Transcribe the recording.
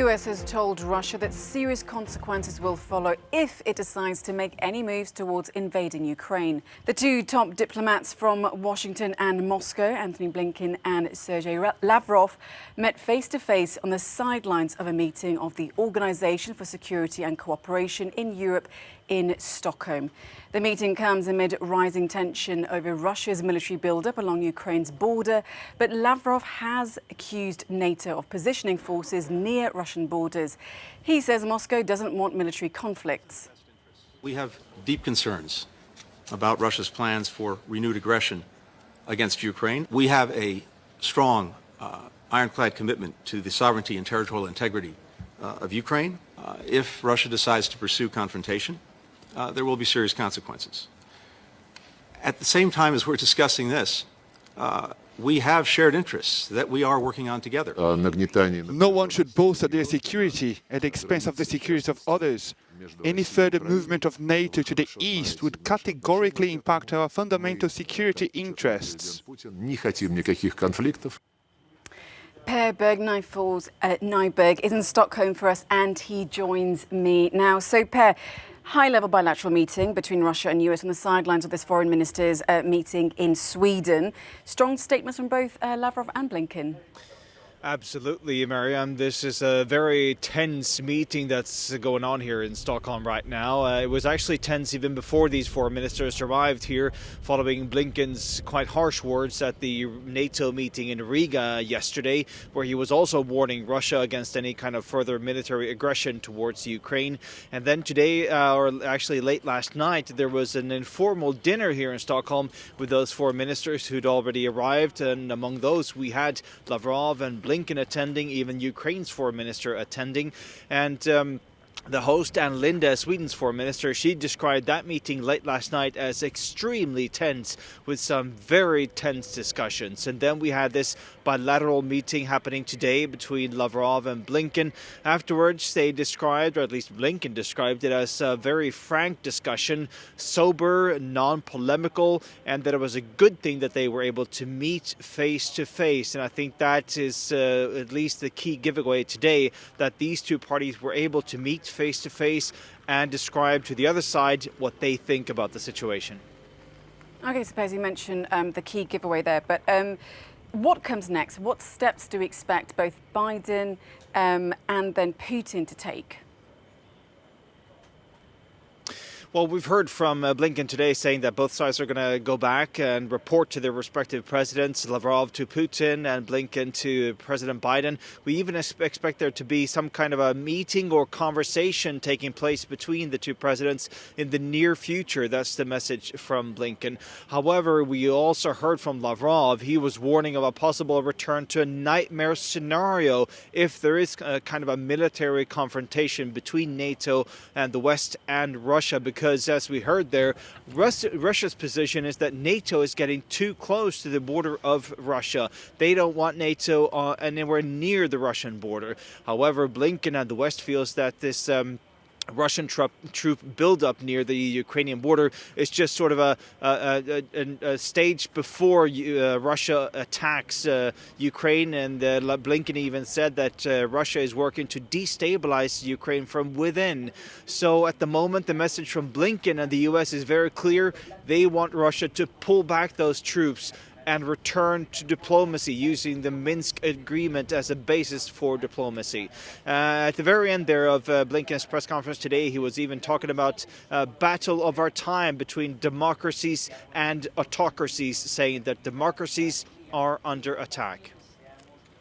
US has told Russia that serious consequences will follow if it decides to make any moves towards invading Ukraine. The two top diplomats from Washington and Moscow, Anthony Blinken and Sergei Lavrov, met face-to-face on the sidelines of a meeting of the Organization for Security and Cooperation in Europe in Stockholm. The meeting comes amid rising tension over Russia's military buildup along Ukraine's border, but Lavrov has accused NATO of positioning forces near Russian borders. He says Moscow doesn't want military conflicts. We have deep concerns about Russia's plans for renewed aggression against Ukraine. We have a strong, ironclad commitment to the sovereignty and territorial integrity of Ukraine. If Russia decides to pursue confrontation, there will be serious consequences. At the same time as we're discussing this, we have shared interests that we are working on together. No one should bolster their security at the expense of the security of others. Any further movement of NATO to the east would categorically impact our fundamental security interests. Per Nyberg is in Stockholm for us, and he joins me now. So, Per, high-level bilateral meeting between Russia and US on the sidelines of this foreign ministers' meeting in Sweden. Strong statements from both Lavrov and Blinken. Absolutely, Mariam. This is a very tense meeting that's going on here in Stockholm right now. It was actually tense even before these four ministers arrived here, following Blinken's quite harsh words at the NATO meeting in Riga yesterday, where he was also warning Russia against any kind of further military aggression towards Ukraine. And then today, or actually late last night, there was an informal dinner here in Stockholm with those four ministers who'd already arrived. And among those, we had Lavrov and Blinken attending, even Ukraine's foreign minister attending. And the host, Ann Linde, Sweden's foreign minister, she described that meeting late last night as extremely tense, with some very tense discussions. And then we had this bilateral meeting happening today between Lavrov and Blinken. Afterwards, they described, or at least Blinken described it, as a very frank discussion, sober, non-polemical, and that it was a good thing that they were able to meet face to face. And I think that is at least the key giveaway today, that these two parties were able to meet face to face and describe to the other side what they think about the situation. Okay, suppose you mentioned the key giveaway there, but what comes next? What steps do we expect both Biden and then Putin to take? Well, we've heard from Blinken today saying that both sides are going to go back and report to their respective presidents, Lavrov to Putin and Blinken to President Biden. We even expect there to be some kind of a meeting or conversation taking place between the two presidents in the near future. That's the message from Blinken. However, we also heard from Lavrov. He was warning of a possible return to a nightmare scenario if there is a kind of a military confrontation between NATO and the West and Russia, because as we heard there, Russia's position is that NATO is getting too close to the border of Russia. They don't want NATO anywhere near the Russian border. However, Blinken and the West feels that this Russian troop buildup near the Ukrainian border is just sort of a stage before Russia attacks Ukraine. And Blinken even said that Russia is working to destabilize Ukraine from within. So at the moment, the message from Blinken and the U.S. is very clear. They want Russia to pull back those troops and return to diplomacy, using the Minsk agreement as a basis for diplomacy. At the very end there of Blinken's press conference today, he was even talking about a battle of our time between democracies and autocracies, saying that democracies are under attack.